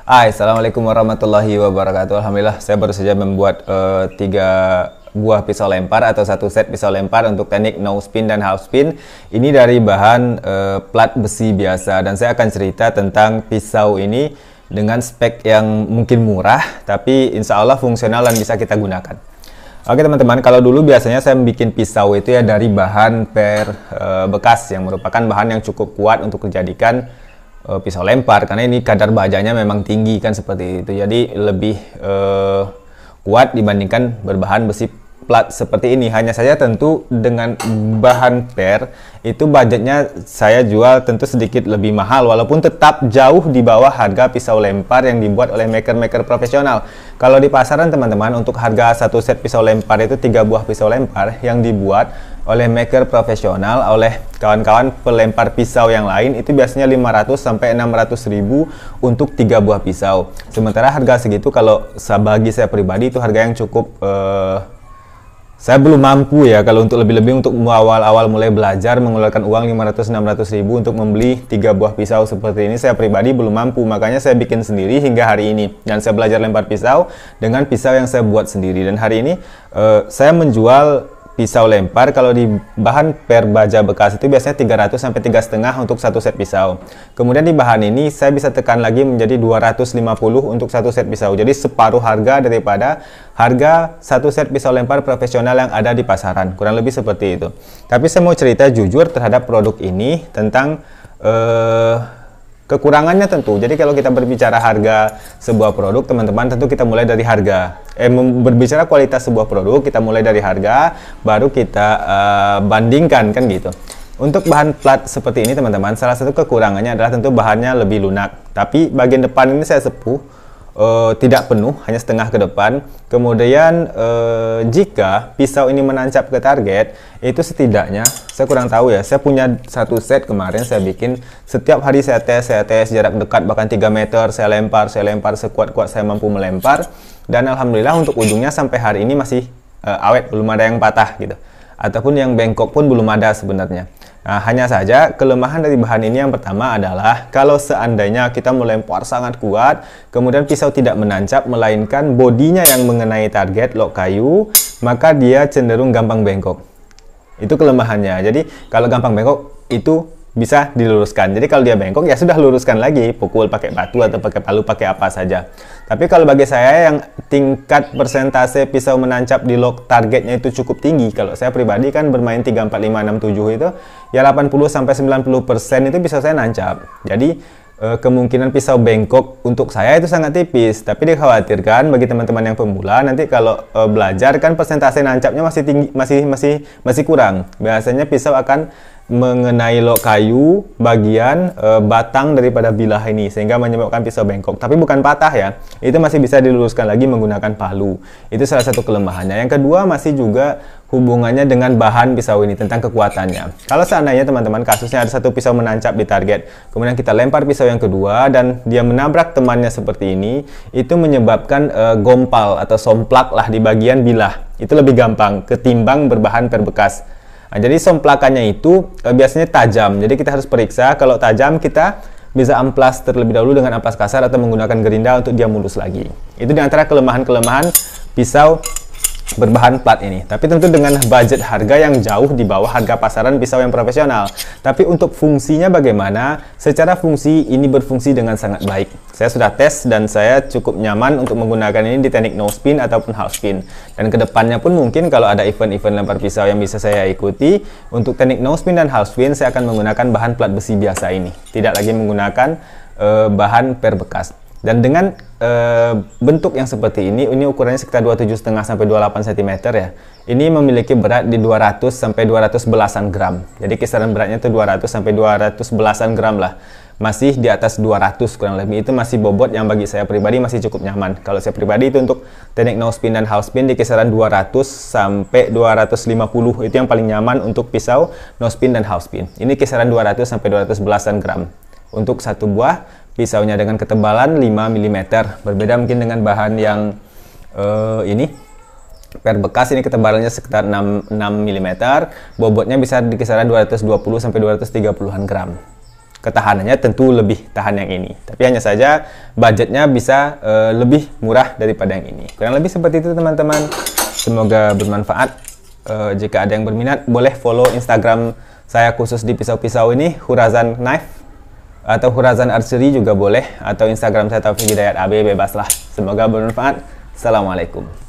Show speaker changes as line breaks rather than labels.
Hai, Assalamualaikum warahmatullahi wabarakatuh. Alhamdulillah, saya baru saja membuat 3 buah pisau lempar atau satu set pisau lempar untuk teknik no spin dan half spin. Ini dari bahan plat besi biasa, dan saya akan cerita tentang pisau ini dengan spek yang mungkin murah, tapi insya Allah fungsional dan bisa kita gunakan. Oke teman-teman, kalau dulu biasanya saya bikin pisau itu ya dari bahan bekas yang merupakan bahan yang cukup kuat untuk dijadikan pisau lempar, karena ini kadar bajanya memang tinggi kan, seperti itu. Jadi lebih kuat dibandingkan berbahan besi plat seperti ini. Hanya saja tentu dengan bahan per itu budgetnya saya jual tentu sedikit lebih mahal, walaupun tetap jauh di bawah harga pisau lempar yang dibuat oleh maker-maker profesional. Kalau di pasaran teman-teman, untuk harga satu set pisau lempar itu 3 buah pisau lempar yang dibuat oleh maker profesional, oleh kawan-kawan pelempar pisau yang lain, itu biasanya 500 sampai 600 ribu untuk 3 buah pisau. Sementara harga segitu kalau bagi saya pribadi itu harga yang cukup saya belum mampu ya, kalau untuk lebih-lebih untuk awal-awal mulai belajar mengeluarkan uang 500-600 ribu untuk membeli 3 buah pisau seperti ini, saya pribadi belum mampu. Makanya saya bikin sendiri hingga hari ini, dan saya belajar lempar pisau dengan pisau yang saya buat sendiri. Dan hari ini saya menjual pisau lempar kalau di bahan per baja bekas itu biasanya 300 sampai 3,5 untuk satu set pisau. Kemudian di bahan ini saya bisa tekan lagi menjadi 250 untuk satu set pisau. Jadi separuh harga daripada harga satu set pisau lempar profesional yang ada di pasaran. Kurang lebih seperti itu. Tapi saya mau cerita jujur terhadap produk ini tentang kekurangannya tentu. Jadi kalau kita berbicara harga sebuah produk, teman-teman, tentu kita mulai dari harga. Berbicara kualitas sebuah produk, kita mulai dari harga, baru kita bandingkan, kan gitu. Untuk bahan plat seperti ini teman-teman, salah satu kekurangannya adalah tentu bahannya lebih lunak. Tapi bagian depan ini saya sepuh, tidak penuh, hanya setengah ke depan. Kemudian jika pisau ini menancap ke target, itu setidaknya saya kurang tahu ya, saya punya satu set kemarin saya bikin, setiap hari saya tes jarak dekat bahkan 3 meter, saya lempar sekuat-kuat saya mampu melempar, dan alhamdulillah untuk ujungnya sampai hari ini masih awet, belum ada yang patah gitu, ataupun yang bengkok pun belum ada sebenarnya. Nah, hanya saja kelemahan dari bahan ini yang pertama adalah kalau seandainya kita melempar sangat kuat, kemudian pisau tidak menancap, melainkan bodinya yang mengenai target lok kayu, maka dia cenderung gampang bengkok. Itu kelemahannya. Jadi kalau gampang bengkok itu bisa diluruskan. Jadi kalau dia bengkok ya sudah luruskan lagi, pukul pakai batu atau pakai palu, pakai apa saja. Tapi kalau bagi saya yang tingkat persentase pisau menancap di lock targetnya itu cukup tinggi, kalau saya pribadi kan bermain 3, 4, 5, 6, 7 itu ya 80 sampai 90% itu pisau saya nancap. Jadi kemungkinan pisau bengkok untuk saya itu sangat tipis. Tapi dikhawatirkan bagi teman-teman yang pemula, nanti kalau belajar kan persentase nancapnya masih tinggi, masih kurang. Biasanya pisau akan mengenai lok kayu bagian batang daripada bilah ini, sehingga menyebabkan pisau bengkok. Tapi bukan patah ya, itu masih bisa diluruskan lagi menggunakan palu. Itu salah satu kelemahannya. Yang kedua masih juga hubungannya dengan bahan pisau ini, tentang kekuatannya. Kalau seandainya teman-teman kasusnya ada satu pisau menancap di target, kemudian kita lempar pisau yang kedua dan dia menabrak temannya seperti ini, itu menyebabkan gompal atau somplak lah di bagian bilah. Itu lebih gampang ketimbang berbahan per bekas. Nah, jadi somplakannya itu biasanya tajam, jadi kita harus periksa. Kalau tajam kita bisa amplas terlebih dahulu dengan amplas kasar atau menggunakan gerinda untuk dia mulus lagi. Itu diantara kelemahan-kelemahan pisau berbahan plat ini. Tapi tentu dengan budget harga yang jauh di bawah harga pasaran pisau yang profesional. Tapi untuk fungsinya bagaimana? Secara fungsi ini berfungsi dengan sangat baik. Saya sudah tes dan saya cukup nyaman untuk menggunakan ini di teknik no spin ataupun half spin. Dan kedepannya pun mungkin kalau ada event-event lempar pisau yang bisa saya ikuti, untuk teknik no spin dan half spin saya akan menggunakan bahan plat besi biasa ini. Tidak lagi menggunakan bahan per bekas. Dan dengan bentuk yang seperti ini ukurannya sekitar 27,5 sampai 28 cm ya. Ini memiliki berat di 200 sampai 200 belasan gram. Jadi kisaran beratnya itu 200 sampai 200 belasan gram lah. Masih di atas 200 kurang lebih. Itu masih bobot yang bagi saya pribadi masih cukup nyaman. Kalau saya pribadi itu untuk teknik no spin dan half spin di kisaran 200 sampai 250. Itu yang paling nyaman untuk pisau no spin dan half spin. Ini kisaran 200 sampai 200 belasan gram. Untuk satu buah pisaunya dengan ketebalan 5 mm. Berbeda mungkin dengan bahan yang ini per bekas, ini ketebalannya sekitar 6 mm. Bobotnya bisa di kisaran 220 sampai 230-an gram. ketahanannya tentu lebih tahan yang ini. Tapi hanya saja budgetnya bisa lebih murah daripada yang ini. Kurang lebih seperti itu teman-teman. Semoga bermanfaat. Jika ada yang berminat, boleh follow Instagram saya khusus di pisau-pisau ini, Hurazan Knife, atau Hurazan Archery juga boleh, atau Instagram saya Taufik Hidayat AB, bebaslah. Semoga bermanfaat. Assalamualaikum.